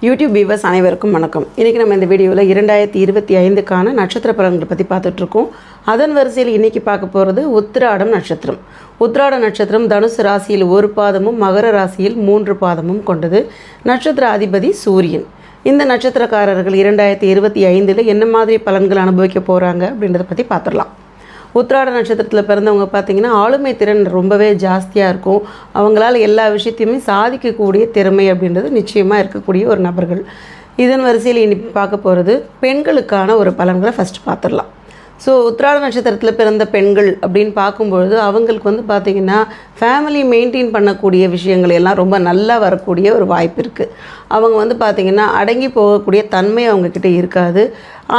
YouTube viewers அனைவருக்கும் வணக்கம். இன்றைக்கி நம்ம இந்த வீடியோவில் 2025க்கான நட்சத்திர பலன்களை பற்றி பார்த்துட்ருக்கோம். அதன் வரிசையில் இன்றைக்கி பார்க்க போகிறது உத்திராடம் நட்சத்திரம். உத்திராட நட்சத்திரம் தனுசு ராசியில் 1 பாதமும் மகர ராசியில் 3 பாதமும் கொண்டது. நட்சத்திர அதிபதி சூரியன். இந்த நட்சத்திரக்காரர்கள் 2025 என்ன மாதிரி பலன்கள் அனுபவிக்க போகிறாங்க அப்படின்றத பற்றி பார்த்துடலாம். உத்திராட நட்சத்திரத்தில் பிறந்தவங்க பார்த்திங்கன்னா ஆளுமை திறன் ரொம்பவே ஜாஸ்தியாக இருக்கும். அவங்களால எல்லா விஷயத்தையுமே சாதிக்கக்கூடிய திறமை அப்படின்றது நிச்சயமாக இருக்கக்கூடிய ஒரு நபர்கள். இதன் வரிசையில் இனி பார்க்க போகிறது பெண்களுக்கான ஒரு பலன்களை ஃபஸ்ட்டு பார்த்துடலாம். ஸோ உத்திராட நட்சத்திரத்தில் பிறந்த பெண்கள் அப்படின்னு பார்க்கும்பொழுது அவங்களுக்கு பார்த்திங்கன்னா ஃபேமிலி மெயின்டைன் பண்ணக்கூடிய விஷயங்கள் எல்லாம் ரொம்ப நல்லா வரக்கூடிய ஒரு வாய்ப்பு இருக்குது. அவங்க பார்த்திங்கன்னா அடங்கி போகக்கூடிய தன்மை அவங்கக்கிட்ட இருக்காது.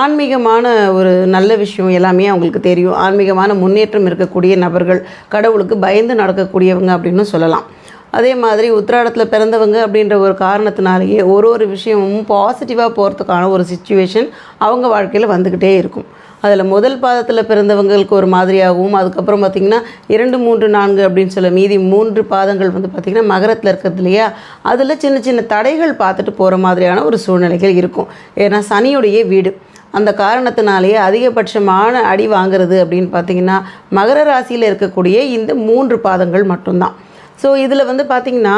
ஆன்மீகமான ஒரு நல்ல விஷயம் எல்லாமே அவங்களுக்கு தெரியும். ஆன்மீகமான முன்னேற்றம் இருக்கக்கூடிய நபர்கள், கடவுளுக்கு பயந்து நடக்கக்கூடியவங்க அப்படின்னு சொல்லலாம். அதே மாதிரி உத்திராடத்தில் பிறந்தவங்க அப்படின்ற ஒரு காரணத்தினாலேயே ஒரு விஷயமும் பாசிட்டிவாக போகிறதுக்கான ஒரு சிச்சுவேஷன் அவங்க வாழ்க்கையில் வந்துக்கிட்டே இருக்கும். அதில் முதல் பாதத்தில் பிறந்தவங்களுக்கு ஒரு மாதிரியாகவும், அதுக்கப்புறம் பார்த்திங்கன்னா 2, 3, 4 அப்படின்னு சொல்ல மீதி 3 பாதங்கள் பார்த்திங்கன்னா மகரத்தில் இருக்கிறது இல்லையா, அதில் சின்ன சின்ன தடைகள் பார்த்துட்டு போகிற மாதிரியான ஒரு சூழ்நிலைகள் இருக்கும். ஏன்னா சனியுடைய வீடு. அந்த காரணத்தினாலேயே அதிகபட்சமான அடி வாங்கிறது அப்படின்னு பார்த்திங்கன்னா மகர ராசியில் இருக்கக்கூடிய இந்த 3 பாதங்கள் மட்டும்தான். ஸோ இதில் பார்த்திங்கன்னா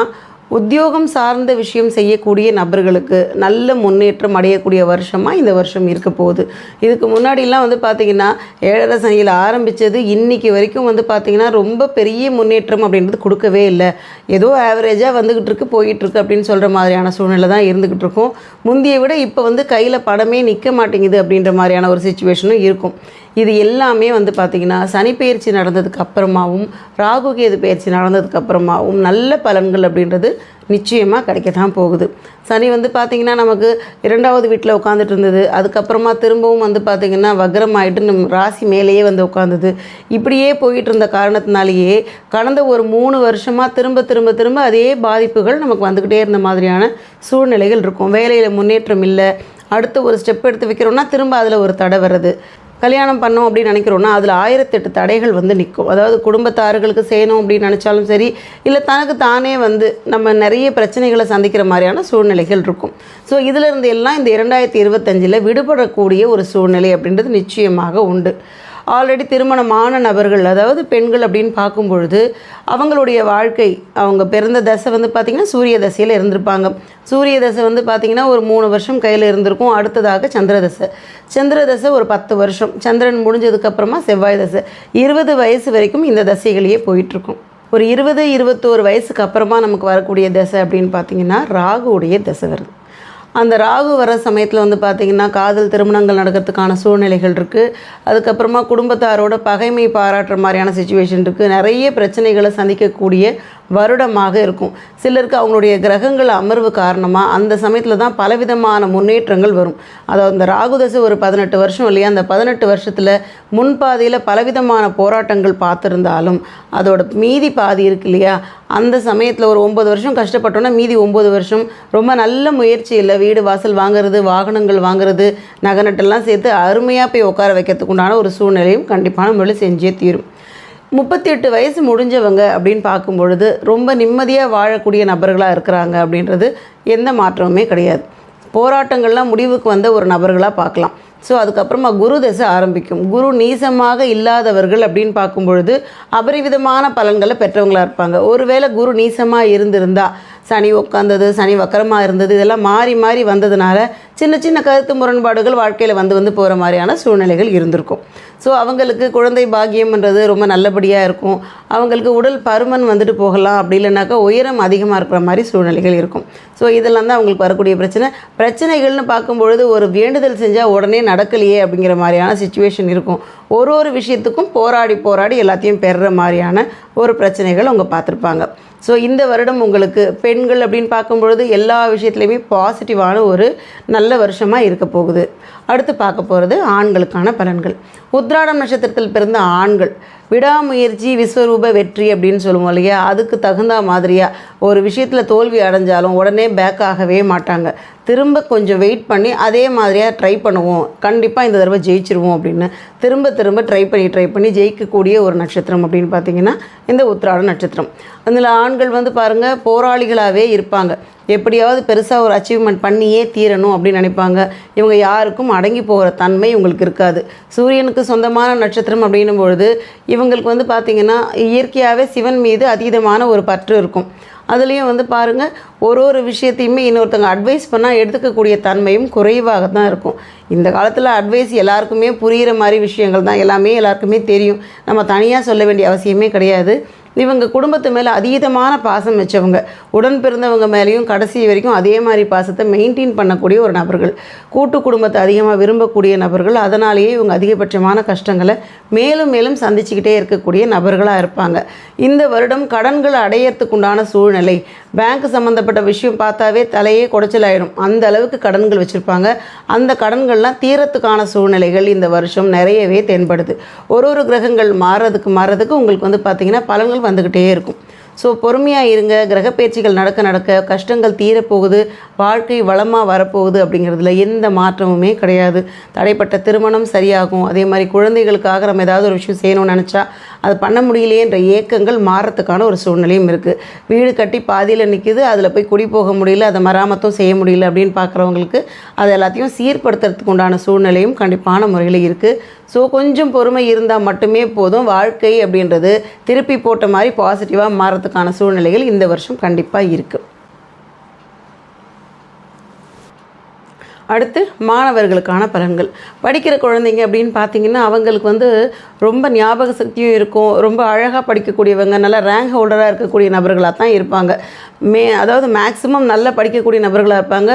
உத்தியோகம் சார்ந்த விஷயம் செய்யக்கூடிய நபர்களுக்கு நல்ல முன்னேற்றம் அடையக்கூடிய வருஷமாக இந்த வருஷம் இருக்க போகுது. இதுக்கு முன்னாடிலாம் பார்த்திங்கன்னா 7.5 சனியில் ஆரம்பித்தது இன்றைக்கி வரைக்கும் பார்த்திங்கன்னா ரொம்ப பெரிய முன்னேற்றம் அப்படின்றது கொடுக்கவே இல்லை. ஏதோ ஆவரேஜாக வந்துக்கிட்டு இருக்கு போயிட்டுருக்கு அப்படின்னு சொல்கிற மாதிரியான சூழ்நிலை தான் இருந்துக்கிட்டு இருக்கும். முந்தைய விட இப்போ கையில் படமே நிற்க மாட்டேங்குது அப்படின்ற மாதிரியான ஒரு சிச்சுவேஷனும் இருக்கும். இது எல்லாமே பார்த்திங்கன்னா சனி பயிற்சி நடந்ததுக்கு அப்புறமாவும் ராகு கேது பயிற்சி நடந்ததுக்கு அப்புறமாவும் நல்ல பலன்கள் அப்படின்றது நிச்சயமாக கிடைக்க தான் போகுது. சனி பார்த்திங்கன்னா நமக்கு 2வது வீட்டில் உட்காந்துட்டு இருந்தது. அதுக்கப்புறமா திரும்பவும் பார்த்திங்கன்னா வக்ரம் ஆகிட்டு நம்ம ராசி மேலேயே உட்காந்துது. இப்படியே போயிட்டு இருந்த காரணத்தினாலேயே கடந்த ஒரு 3 வருஷமாக திரும்ப அதே பாதிப்புகள் நமக்கு வந்துக்கிட்டே இருந்த மாதிரியான சூழ்நிலைகள் இருக்கும். வேலையில் முன்னேற்றம் இல்லை. அடுத்து ஒரு ஸ்டெப் எடுத்து வைக்கிறோன்னா திரும்ப அதில் ஒரு தடை வருது. கல்யாணம் பண்ணோம் அப்படின்னு நினைக்கிறோன்னா அதில் 1008 தடைகள் நிற்கும். அதாவது குடும்பத்தார்களுக்கு செய்யணும் அப்படின்னு நினச்சாலும் சரி, இல்லை தனக்கு தானே நம்ம நிறைய பிரச்சனைகளை சந்திக்கிற மாதிரியான சூழ்நிலைகள் இருக்கும். ஸோ இதிலிருந்து எல்லாம் இந்த 2025 விடுபடக்கூடிய ஒரு சூழ்நிலை அப்படின்றது நிச்சயமாக உண்டு. ஆல்ரெடி திருமணமான நபர்கள், அதாவது பெண்கள் அப்படின்னு பார்க்கும் பொழுது அவங்களுடைய வாழ்க்கை, அவங்க பிறந்த தசை பார்த்திங்கன்னா சூரிய தசையில் இருந்திருப்பாங்க. சூரிய தசை பார்த்திங்கன்னா ஒரு 3 வருஷம் கையில் இருந்திருக்கும். அடுத்ததாக சந்திர தசை ஒரு 10 வருஷம். சந்திரன் முடிஞ்சதுக்கப்புறமா செவ்வாய் தசை. 20 வயசு வரைக்கும் இந்த தசைகளையே போயிட்டுருக்கும். ஒரு 20-21 வயசுக்கு அப்புறமா நமக்கு வரக்கூடிய தசை அப்படின்னு பார்த்திங்கன்னா ராகுவுடைய தசை வருது. அந்த ராகு வர சமயத்தில் பார்த்திங்கன்னா காதல் திருமணங்கள் நடக்கிறதுக்கான சூழ்நிலைகள் இருக்குது. அதுக்கப்புறமா குடும்பத்தாரோட பகைமை பாராட்டுற மாதிரியான சிச்சுவேஷன் இருக்குது. நிறைய பிரச்சனைகளை சந்திக்கக்கூடிய வருடமாக இருக்கும். சிலருக்கு அவங்களுடைய கிரகங்கள் அமர்வு காரணமாக அந்த சமயத்தில் தான் பலவிதமான முன்னேற்றங்கள் வரும். அதாவது அந்த ராகுதசை ஒரு 18 வருஷம் இல்லையா, அந்த 18 வருஷத்தில் முன்பாதியில் பலவிதமான போராட்டங்கள் பார்த்துருந்தாலும் அதோட மீதி பாதி இருக்கு இல்லையா, அந்த சமயத்தில் ஒரு 9 வருஷம் கஷ்டப்பட்டோன்னா மீதி 9 வருஷம் ரொம்ப நல்ல முயற்சி இல்லை. வீடு வாசல் வாங்குறது, வாகனங்கள் வாங்குறது, நகநட்டெல்லாம் சேர்த்து அருமையாக போய் உட்கார வைக்கிறதுக்கு உண்டான ஒரு சூழ்நிலையும் கண்டிப்பான முறையில் செஞ்சே தீரும். 38 வயசு முடிஞ்சவங்க அப்படின்னு பார்க்கும் பொழுது ரொம்ப நிம்மதியாக வாழக்கூடிய நபர்களாக இருக்கிறாங்க அப்படின்றது எந்த மாற்றமுமே கிடையாது. போராட்டங்கள்லாம் முடிவுக்கு வந்த ஒரு நபர்களாக பார்க்கலாம். ஸோ அதுக்கப்புறமா குரு தசை ஆரம்பிக்கும். குரு நீசமாக இல்லாதவர்கள் அப்படின்னு பார்க்கும் பொழுது அபரிவிதமான பலன்களை பெற்றவங்களாக இருப்பாங்க. ஒருவேளை குரு நீசமாக இருந்திருந்தால், சனி உட்காந்தது, சனி வக்கரமாக இருந்தது, இதெல்லாம் மாறி வந்ததுனால சின்ன கருத்து முரண்பாடுகள் வாழ்க்கையில் வந்து போகிற மாதிரியான சூழ்நிலைகள் இருந்திருக்கும். ஸோ அவங்களுக்கு குழந்தை பாக்கியம்ன்றது ரொம்ப நல்லபடியாக இருக்கும். அவங்களுக்கு உடல் பருமன் போகலாம். அப்படி இல்லைனாக்கா உயரம் அதிகமாக இருக்கிற மாதிரி சூழ்நிலைகள் இருக்கும். ஸோ இதெல்லாம் தான் அவங்களுக்கு வரக்கூடிய பிரச்சனைகள்னு பார்க்கும்பொழுது ஒரு வேண்டுதல் செஞ்சால் உடனே நடக்கலையே அப்படிங்கிற மாதிரியான சிச்சுவேஷன் இருக்கும். ஒரு விஷயத்துக்கும் போராடி எல்லாத்தையும் பெறுற மாதிரியான ஒரு பிரச்சனைகள் அவங்க பார்த்துருப்பாங்க. ஸோ இந்த வருடம் உங்களுக்கு பெண்கள் அப்படின்னு பார்க்கும்பொழுது எல்லா விஷயத்துலையுமே பாசிட்டிவான ஒரு நல்ல வருஷமாக இருக்க போகுது. அடுத்து பார்க்க போகிறது ஆண்களுக்கான பலன்கள். உத்திராடம் நட்சத்திரத்தில் பிறந்த ஆண்கள் விடாமுயற்சி விஸ்வரூப வெற்றி அப்படின்னு சொல்லுவோம் இல்லையா, அதுக்கு தகுந்த மாதிரியாக ஒரு விஷயத்தில் தோல்வி அடைஞ்சாலும் உடனே பேக் ஆகவே மாட்டாங்க. திரும்ப கொஞ்சம் வெயிட் பண்ணி அதே மாதிரியாக ட்ரை பண்ணுவோம், கண்டிப்பாக இந்த தடவை ஜெயிச்சிருவோம் அப்படின்னு திரும்ப திரும்ப ட்ரை பண்ணி ஜெயிக்கக்கூடிய ஒரு நட்சத்திரம் அப்படின்னு பார்த்திங்கன்னா இந்த உத்திராட நட்சத்திரம். அதில் ஆண்கள் வந்து பாருங்கள் போராளிகளாகவே இருப்பாங்க. எப்படியாவது பெருசாக ஒரு அச்சீவ்மெண்ட் பண்ணியே தீரணும் அப்படின்னு நினைப்பாங்க. இவங்க யாருக்கும் அடங்கி போகிற தன்மை இவங்களுக்கு இருக்காது. சூரியனுக்கு சொந்தமான நட்சத்திரம் அப்படின்னும் பொழுது இவங்களுக்கு வந்து பார்த்திங்கன்னா இயற்கையாகவே சிவன் மீது அதீதமான ஒரு பற்று இருக்கும். அதுலேயும் வந்து பாருங்கள் ஒரு விஷயத்தையுமே இன்னொருத்தவங்க அட்வைஸ் பண்ணால் எடுத்துக்கக்கூடிய தன்மையும் குறைவாக தான் இருக்கும். இந்த காலத்தில் அட்வைஸ் எல்லாருக்குமே புரிகிற மாதிரி விஷயங்கள் தான், எல்லாமே எல்லாருக்குமே தெரியும், நம்ம தனியாக சொல்ல வேண்டிய அவசியமே கிடையாது. இவங்க குடும்பத்து மேலே அதீதமான பாசம் வச்சவங்க, உடன் பிறந்தவங்க மேலேயும் கடைசி வரைக்கும் அதே மாதிரி பாசத்தை மெயின்டைன் பண்ணக்கூடிய ஒரு நபர்கள், கூட்டு குடும்பத்தை அதிகமாக விரும்பக்கூடிய நபர்கள். அதனாலேயே இவங்க அதிகபட்சமான கஷ்டங்களை மேலும் மேலும் சந்திச்சுக்கிட்டே இருக்கக்கூடிய நபர்களாக இருப்பாங்க. இந்த வருடம் கடன்களை அடையிறதுக்குண்டான சூழ்நிலை, பேங்க் சம்மந்தப்பட்ட விஷயம் பார்த்தாவே தலையே குடைச்சலாயிடும், அந்த அளவுக்கு கடன்கள் வச்சுருப்பாங்க. அந்த கடன்கள்லாம் தீரத்துக்கான சூழ்நிலைகள் இந்த வருஷம் நிறையவே தென்படுது. ஒரு கிரகங்கள் மாறுறதுக்கு உங்களுக்கு வந்து பார்த்திங்கன்னா பலன்கள் வந்துக்கிட்டே இருக்கும். ஸோ பொறுமையாக இருங்க. கிரகப்பெயர்ச்சிகள் நடக்க கஷ்டங்கள் தீரப்போகுது, வாழ்க்கை வளமாக வரப்போகுது அப்படிங்கிறதுல எந்த மாற்றமுமே கிடையாது. தடைப்பட்ட திருமணம் சரியாகும். அதே மாதிரி குழந்தைகளுக்காக நம்ம ஏதாவது ஒரு விஷயம் செய்யணும்னு நினச்சா அது பண்ண முடியலையேன்ற ஏக்கங்கள் மாறத்துக்கான ஒரு சூழ்நிலையும் இருக்குது. வீடு கட்டி பாதியில் நிற்கிது, அதில் போய் குடி போக முடியல, அதை மராமத்தும் செய்ய முடியல அப்படின்னு பார்க்குறவங்களுக்கு அது எல்லாத்தையும் சீர்படுத்துறதுக்கு உண்டான சூழ்நிலையும் கண்டிப்பான முறையில் இருக்குது. ஸோ கொஞ்சம் பொறுமை இருந்தால் மட்டுமே போதும். வாழ்க்கை அப்படின்றது திருப்பி போட்ட மாதிரி பாசிட்டிவாக மாறத்துக்கான சூழ்நிலைகள் இந்த வருஷம் கண்டிப்பாக இருக்குது. அடுத்து மாணவர்களுக்கான பலன்கள். படிக்கிற குழந்தைங்க அப்படின்னு பார்த்திங்கன்னா அவங்களுக்கு வந்து ரொம்ப ஞாபக சக்தியும் இருக்கும், ரொம்ப அழகாக படிக்கக்கூடியவங்க, நல்லா ரேங்க் ஹோல்டராக இருக்கக்கூடிய நபர்களாக தான் இருப்பாங்க. அதாவது மேக்ஸிமம் நல்லா படிக்கக்கூடிய நபர்களாக இருப்பாங்க.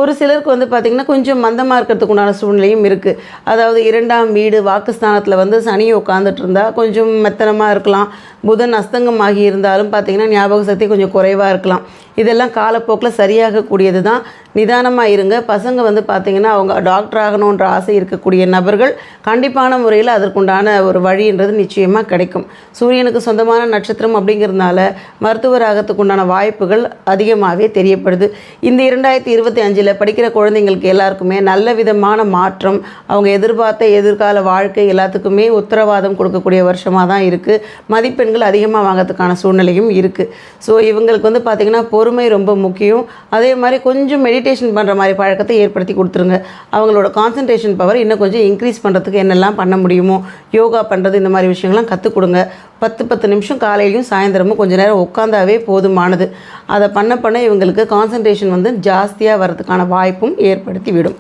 ஒரு சிலருக்கு வந்து பார்த்திங்கன்னா கொஞ்சம் மந்தமாக இருக்கிறதுக்கு உண்டான சூழ்நிலையும் இருக்குது. அதாவது 2ஆம் வீடு வாக்குஸ்தானத்தில் வந்து சனி உட்காந்துட்டு இருந்தால் கொஞ்சம் மெத்தனமாக இருக்கலாம். புதன் அஸ்தங்கமாகி இருந்தாலும் பார்த்திங்கன்னா ஞாபக சக்தி கொஞ்சம் குறைவாக இருக்கலாம். இதெல்லாம் காலப்போக்கில் சரியாகக்கூடியது தான். நிதானமாக இருங்க. பசங்க வந்து பார்த்திங்கன்னா அவங்க டாக்டர் ஆகணுன்ற ஆசை இருக்கக்கூடிய நபர்கள் கண்டிப்பான முறையில் அதற்குண்டான ஒரு வழின்றது நிச்சயமாக கிடைக்கும். சூரியனுக்கு சொந்தமான நட்சத்திரம் அப்படிங்கிறதுனால மருத்துவர் ஆகிறதுக்கு உண்டான வாய்ப்புகள் அதிகமாகவே தெரியப்படுது. இந்த 2025 படிக்கிற குழந்தைங்களுக்கு எல்லாருக்குமே நல்ல விதமான மாற்றம், அவங்க எதிர்பார்த்த எதிர்கால வாழ்க்கை எல்லாத்துக்குமே உத்தரவாதம் கொடுக்கக்கூடிய வருஷமாக தான் இருக்குது. மதிப்பெண்கள் அதிகமாக வாங்கிறதுக்கான சூழ்நிலையும் இருக்குது. ஸோ இவங்களுக்கு வந்து பார்த்திங்கன்னா பொறுமை ரொம்ப முக்கியம். அதே மாதிரி கொஞ்சம் மெடிடேஷன் பண்ணுற மாதிரி பழக்கத்தை ஏற்படுத்தி கொடுத்துருங்க. அவங்களோட கான்சன்ட்ரேஷன் பவர் இன்னும் கொஞ்சம் இன்க்ரீஸ் பண்ணுறதுக்கு என்னெல்லாம் பண்ண முடியுமோ யோகா பண்ணுறது, இந்த மாதிரி விஷயங்கள்லாம் கற்றுக் கொடுங்க. 10 நிமிஷம் காலையிலையும் சாயந்தரமும் கொஞ்சம் நேரம் உட்காந்தாவே போதுமானது. அதை பண்ண இவங்களுக்கு கான்சன்ட்ரேஷன் வந்து ஜாஸ்தியாக வரதுக்கான வாய்ப்பும் ஏற்படுத்தி விடும்.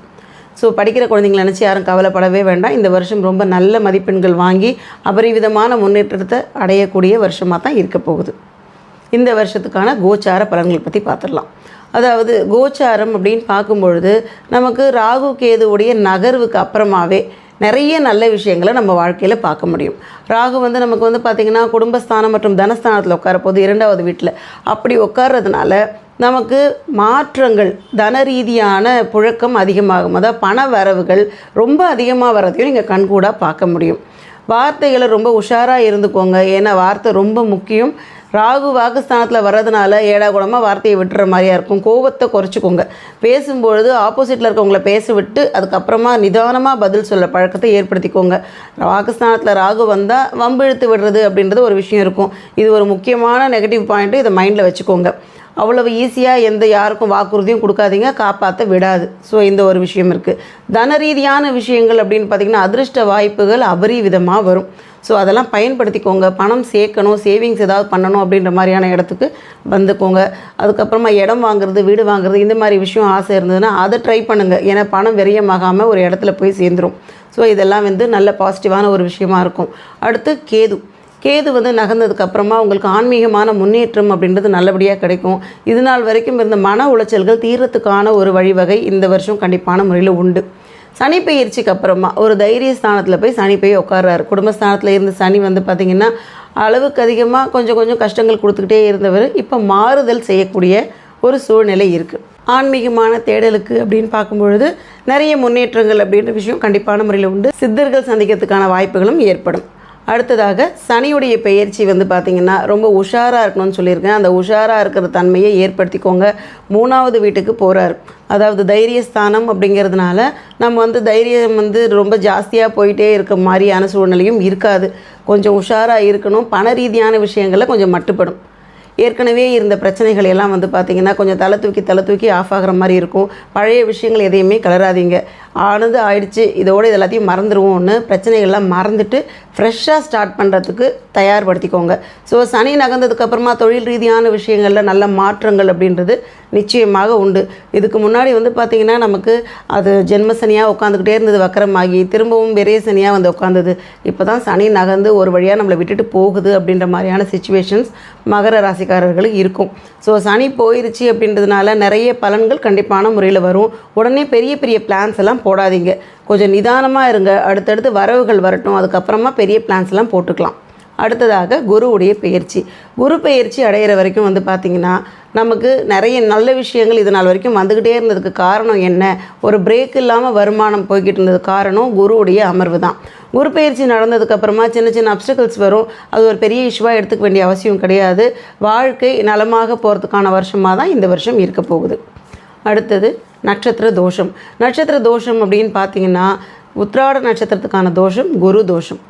ஸோ படிக்கிற குழந்தைங்களை நினச்சி யாரும் கவலைப்படவே வேண்டாம். இந்த வருஷம் ரொம்ப நல்ல மதிப்பெண்கள் வாங்கி அபரிவிதமான முன்னேற்றத்தை அடையக்கூடிய வருஷமாக தான் இருக்க போகுது. இந்த வருஷத்துக்கான கோச்சார பலன்கள் பற்றி பார்த்துடலாம். அதாவது கோச்சாரம் அப்படின்னு பார்க்கும்பொழுது நமக்கு ராகு கேதுவுடைய நகர்வுக்கு அப்புறமாவே நிறைய நல்ல விஷயங்களை நம்ம வாழ்க்கையில் பார்க்க முடியும். ராகு வந்து நமக்கு வந்து பார்த்திங்கன்னா குடும்பஸ்தானம் மற்றும் தனஸ்தானத்தில் உட்காரப்போது 2வது வீட்டில். அப்படி உட்கார்றதுனால நமக்கு மாற்றங்கள், தன ரீதியான புழக்கம் அதிகமாகும். அதாவது பண வரவுகள் ரொம்ப அதிகமாக வரதையும் நீங்கள் கண்கூடாக பார்க்க முடியும். வார்த்தைகளை ரொம்ப உஷாராக இருந்துக்கோங்க, ஏன்னா வார்த்தை ரொம்ப முக்கியம். ராகு வாக்குஸ்தானத்தில் வர்றதுனால ஏடாகுடமாக வார்த்தையை விட்டுற மாதிரியா இருக்கும். கோபத்தை குறைச்சிக்கோங்க. பேசும்பொழுது ஆப்போசிட்டில் இருக்கவங்கள பேச விட்டு அதுக்கப்புறமா நிதானமாக பதில் சொல்ல பழக்கத்தை ஏற்படுத்திக்கோங்க. வாக்குஸ்தானத்தில் ராகு வந்தால் வம்பிழுத்து விடுறது அப்படின்றது ஒரு விஷயம் இருக்கும். இது ஒரு முக்கியமான நெகட்டிவ் பாயிண்ட்டு, இதை மைண்டில் வச்சுக்கோங்க. அவ்வளவு ஈஸியாக யாருக்கும் வாக்குறுதியும் கொடுக்காதீங்க, காப்பாற்ற விடாது. ஸோ இந்த ஒரு விஷயம் இருக்குது. தன ரீதியான விஷயங்கள் அப்படின்னு பார்த்திங்கன்னா அதிர்ஷ்ட வாய்ப்புகள் அபரிவிதமாக வரும். ஸோ அதெல்லாம் பயன்படுத்திக்கோங்க. பணம் சேர்க்கணும், சேவிங்ஸ் ஏதாவது பண்ணணும் அப்படின்ற மாதிரியான இடத்துக்கு வந்துக்கோங்க. அதுக்கப்புறமா இடம் வாங்குறது, வீடு வாங்குறது, இந்த மாதிரி விஷயம் ஆசை இருந்ததுன்னா அதை ட்ரை பண்ணுங்கள். ஏன்னா பணம் விரயமாகாமல் ஒரு இடத்துல போய் சேர்ந்துடும். ஸோ இதெல்லாம் வந்து நல்ல பாசிட்டிவான ஒரு விஷயமா இருக்கும். அடுத்து கேது வந்து நகர்ந்ததுக்கப்புறமா உங்களுக்கு ஆன்மீகமான முன்னேற்றம் அப்படின்றது நல்லபடியாக கிடைக்கும். இது நாள் வரைக்கும் இருந்த மன உளைச்சல்கள் தீர்றதுக்கான ஒரு வழிவகை இந்த வருஷம் கண்டிப்பான முறையில் உண்டு. சனி பெயர்ச்சிக்கு அப்புறமா ஒரு தைரிய ஸ்தானத்தில் போய் சனி போய் உட்கார்றாரு. குடும்பஸ்தானத்தில் இருந்த சனி வந்து பார்த்திங்கன்னா அளவுக்கு அதிகமாக கொஞ்சம் கஷ்டங்கள் கொடுத்துக்கிட்டே இருந்தவர் இப்போ மாறுதல் செய்யக்கூடிய ஒரு சூழ்நிலை இருக்குது. ஆன்மீகமான தேடலுக்கு அப்படின்னு பார்க்கும்பொழுது நிறைய முன்னேற்றங்கள் அப்படின்ற விஷயம் கண்டிப்பான முறையில் உண்டு. சித்தர்கள் சந்திக்கிறதுக்கான வாய்ப்புகளும் ஏற்படும். அடுத்ததாக சனியுடைய பெயர்ச்சி வந்து பார்த்திங்கன்னா ரொம்ப உஷாராக இருக்கணும்னு சொல்லியிருக்கேன். அந்த உஷாராக இருக்கிற தன்மையை ஏற்படுத்திக்கோங்க. 3வது வீட்டுக்கு போகிறார். அதாவது தைரியஸ்தானம் அப்படிங்கிறதுனால நம்ம வந்து தைரியம் வந்து ரொம்ப ஜாஸ்தியாக போயிட்டே இருக்க மாதிரியான சூழ்நிலையும் இருக்காது. கொஞ்சம் உஷாராக இருக்கணும். பண ரீதியான விஷயங்களில் கொஞ்சம் மட்டுப்படும். ஏற்கனவே இருந்த பிரச்சனைகள் எல்லாம் வந்து பார்த்திங்கன்னா கொஞ்சம் தலை தூக்கி ஆஃப் ஆகிற மாதிரி இருக்கும். பழைய விஷயங்கள் எதையுமே கலராதிங்க. ஆயிடுச்சு, இதோடு இது எல்லாத்தையும் மறந்துடுவோம்னு பிரச்சனைகள்லாம் மறந்துட்டு ஃப்ரெஷ்ஷாக ஸ்டார்ட் பண்ணுறதுக்கு தயார்படுத்திக்கோங்க. ஸோ சனி நகர்ந்ததுக்கப்புறமா தொழில் ரீதியான விஷயங்களில் நல்ல மாற்றங்கள் அப்படின்றது நிச்சயமாக உண்டு. இதுக்கு முன்னாடி வந்து பார்த்திங்கன்னா நமக்கு அது ஜென்ம சனியாக உட்காந்துக்கிட்டே இருந்தது, வக்கரமாகி திரும்பவும் விரைய சனியாக வந்து உட்காந்தது. இப்போ தான் சனி நகர்ந்து ஒரு வழியாக நம்மளை விட்டுட்டு போகுது அப்படின்ற மாதிரியான சிச்சுவேஷன்ஸ் மகர ராசிக்காரர்களுக்கு இருக்கும். ஸோ சனி போயிருச்சு அப்படின்றதுனால நிறைய பலன்கள் கண்டிப்பான முறையில் வரும். உடனே பெரிய பெரிய பிளான்ஸ் எல்லாம் போடாதீங்க. கொஞ்சம் நிதானமாக இருங்க. அடுத்தடுத்து வரவுகள் வரட்டும், அதுக்கப்புறமா பெரிய பிளான்ஸ்லாம் போட்டுக்கலாம். அடுத்ததாக குருவுடைய பெயர்ச்சி. குரு பெயர்ச்சி அடையிற வரைக்கும் வந்து பார்த்திங்கன்னா நமக்கு நிறைய நல்ல விஷயங்கள் இது நாள் வரைக்கும் வந்துக்கிட்டே இருந்ததுக்கு காரணம் என்ன? ஒரு பிரேக் இல்லாமல் வருமானம் போய்கிட்டு இருந்தது காரணம் குருவுடைய அமர்வு தான். குரு பெயர்ச்சி நடந்ததுக்கப்புறமா சின்ன சின்ன அப்டக்கிள்ஸ் வரும். அது ஒரு பெரிய இஷ்யூவாக எடுத்துக்க வேண்டிய அவசியம் கிடையாது. வாழ்க்கை நலமாக போகிறதுக்கான வருஷமாக தான் இந்த வருஷம் இருக்க போகுது. அடுத்தது நட்சத்திர தோஷம். நட்சத்திர தோஷம் அப்படின்னு பார்த்திங்கன்னா உத்திராட நட்சத்திரத்துக்கான தோஷம் குரு தோஷம்.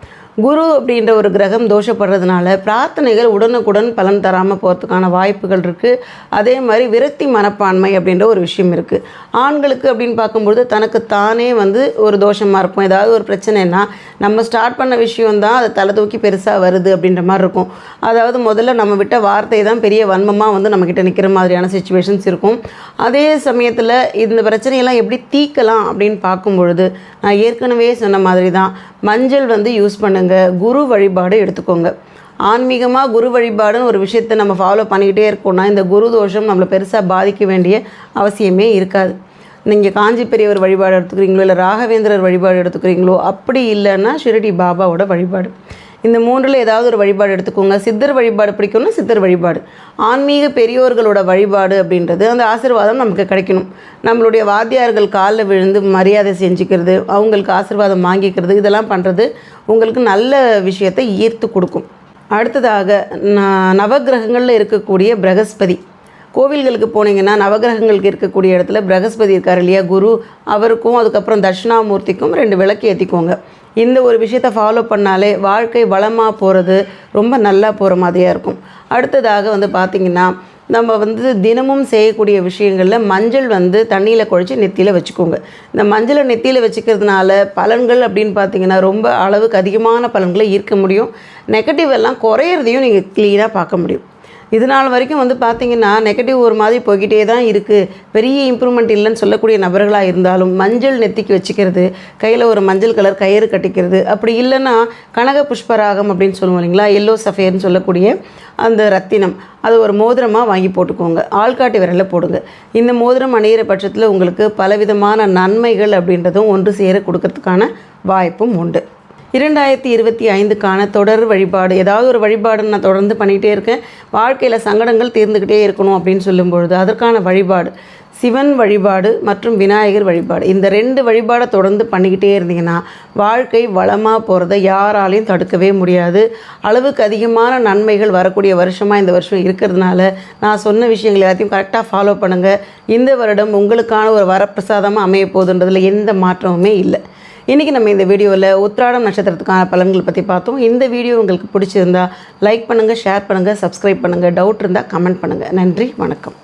குரு அப்படின்ற ஒரு கிரகம் தோஷப்படுறதுனால பிரார்த்தனைகள் உடனுக்குடன் பலன் தராமல் போகிறதுக்கான வாய்ப்புகள் இருக்குது. அதே மாதிரி விரக்தி மனப்பான்மை அப்படின்ற ஒரு விஷயம் இருக்குது. ஆண்களுக்கு அப்படின்னு பார்க்கும்பொழுது தனக்கு தானே வந்து ஒரு தோஷமாக இருக்கும். ஏதாவது ஒரு பிரச்சனைனா நம்ம ஸ்டார்ட் பண்ண விஷயம்தான் அதை தலை தூக்கி பெருசாக வருது அப்படின்ற மாதிரி இருக்கும். அதாவது முதல்ல நம்ம விட்ட வார்த்தை தான் பெரிய வன்மமாக வந்து நம்மக்கிட்ட நிற்கிற மாதிரியான சிச்சுவேஷன்ஸ் இருக்கும். அதே சமயத்தில் இந்த பிரச்சனையெல்லாம் எப்படி தீர்க்கலாம் அப்படின்னு பார்க்கும்பொழுது நான் ஏற்கனவே சொன்ன மாதிரி தான் மஞ்சள் வந்து யூஸ் பண்ணுங்க. குரு வழிபாடு எடுத்துக்கோங்க. ஆன்மீகமாக குரு வழிபாடுன்னு ஒரு விஷயத்தை நம்ம ஃபாலோ பண்ணிக்கிட்டே இருக்கோம்னா இந்த குரு தோஷம் நம்மளை பெருசாக பாதிக்க வேண்டிய அவசியமே இருக்காது. நீங்கள் காஞ்சி பெரியவர் வழிபாடு எடுத்துக்கிறீங்களோ இல்லை ராகவேந்திரர் வழிபாடு எடுத்துக்கிறீங்களோ, அப்படி இல்லைன்னா ஷிரடி பாபாவோட வழிபாடு, இந்த 3ல் ஏதாவது ஒரு வழிபாடு எடுத்துக்கோங்க. சித்தர் வழிபாடு பிடிக்கும்னா சித்தர் வழிபாடு. ஆன்மீக பெரியோர்களோட வழிபாடு அப்படின்றது அந்த ஆசீர்வாதம் நமக்கு கிடைக்கணும். நம்மளுடைய வாத்தியார்கள் காலில் விழுந்து மரியாதை செஞ்சுக்கிறது, அவங்களுக்கு ஆசீர்வாதம் வாங்கிக்கிறது, இதெல்லாம் பண்ணுறது உங்களுக்கு நல்ல விஷயத்தை ஈர்த்து கொடுக்கும். அடுத்ததாக நவகிரகங்களில் இருக்கக்கூடிய பிரகஸ்பதி. கோவில்களுக்கு போனீங்கன்னா நவகிரகங்களுக்கு இருக்கக்கூடிய இடத்துல பிரகஸ்பதி இருக்கார் இல்லையா, குரு, அவருக்கும் அதுக்கப்புறம் தட்சிணாமூர்த்திக்கும் 2 விளக்கு ஏற்றிக்கோங்க. இந்த ஒரு விஷயத்தை ஃபாலோ பண்ணாலே வாழ்க்கை வளமாக போகிறது ரொம்ப நல்லா போகிற மாதிரியாக இருக்கும். அடுத்ததாக வந்து பார்த்திங்கன்னா நம்ம வந்து தினமும் செய்யக்கூடிய விஷயங்களில் மஞ்சள் வந்து தண்ணியில் குழச்சி நெத்தியில் வச்சுக்கோங்க. இந்த மஞ்சளை நெத்தியில் வச்சுக்கிறதுனால பலன்கள் அப்படின்னு பார்த்திங்கன்னா ரொம்ப அளவுக்கு அதிகமான பலன்களை ஈர்க்க முடியும். நெகட்டிவ் எல்லாம் குறையிறதையும் நீங்கள் க்ளீனாக பார்க்க முடியும். இது நாள் வரைக்கும் வந்து பார்த்திங்கன்னா நெகட்டிவ் ஒரு மாதிரி போய்கிட்டே தான் இருக்குது, பெரிய இம்ப்ரூவ்மெண்ட் இல்லைன்னு சொல்லக்கூடிய நபர்களாக இருந்தாலும் மஞ்சள் நெத்திக்கு வச்சுக்கிறது, கையில் ஒரு மஞ்சள் கலர் கயிறு கட்டிக்கிறது, அப்படி இல்லைன்னா கனக புஷ்பராகம் அப்படின்னு சொல்லுவோம் இல்லைங்களா, எல்லோ சஃபேர்னு சொல்லக்கூடிய அந்த ரத்தினம், அது ஒரு மோதிரமாக வாங்கி போட்டுக்கோங்க. ஆள்காட்டி விரலில் போடுங்க. இந்த மோதிரம் அணிகிற பட்சத்தில் உங்களுக்கு பலவிதமான நன்மைகள் அப்படின்றதும் ஒன்று சேர கொடுக்கறதுக்கான வாய்ப்பும் உண்டு. 2025க்கான தொடர் வழிபாடு, ஏதாவது ஒரு வழிபாடு நான் தொடர்ந்து பண்ணிகிட்டே இருக்கேன். வாழ்க்கையில் சங்கடங்கள் தீர்ந்துக்கிட்டே இருக்கணும் அப்படின்னு சொல்லும்பொழுது அதற்கான வழிபாடு சிவன் வழிபாடு மற்றும் விநாயகர் வழிபாடு, இந்த 2 வழிபாடை தொடர்ந்து பண்ணிக்கிட்டே இருந்தீங்கன்னா வாழ்க்கை வளமாக போகிறத யாராலையும் தடுக்கவே முடியாது. அளவுக்கு அதிகமான நன்மைகள் வரக்கூடிய வருஷமாக இந்த வருஷம் இருக்கிறதுனால நான் சொன்ன விஷயங்கள் எல்லாத்தையும் கரெக்டாக ஃபாலோ பண்ணுங்கள். இந்த வருடம் உங்களுக்கான ஒரு வரப்பிரசாதமாக அமைய போகுதுன்றதில் எந்த மாற்றமுமே இல்லை. இன்றைக்கி நம்ம இந்த வீடியோவில் உத்திராடம் நட்சத்திரத்துக்கான பலன்கள் பற்றி பார்த்தோம். இந்த வீடியோ உங்களுக்கு பிடிச்சிருந்தா லைக் பண்ணுங்கள், ஷேர் பண்ணுங்கள், சப்ஸ்கிரைப் பண்ணுங்கள். டவுட் இருந்தால் கமெண்ட் பண்ணுங்கள். நன்றி, வணக்கம்.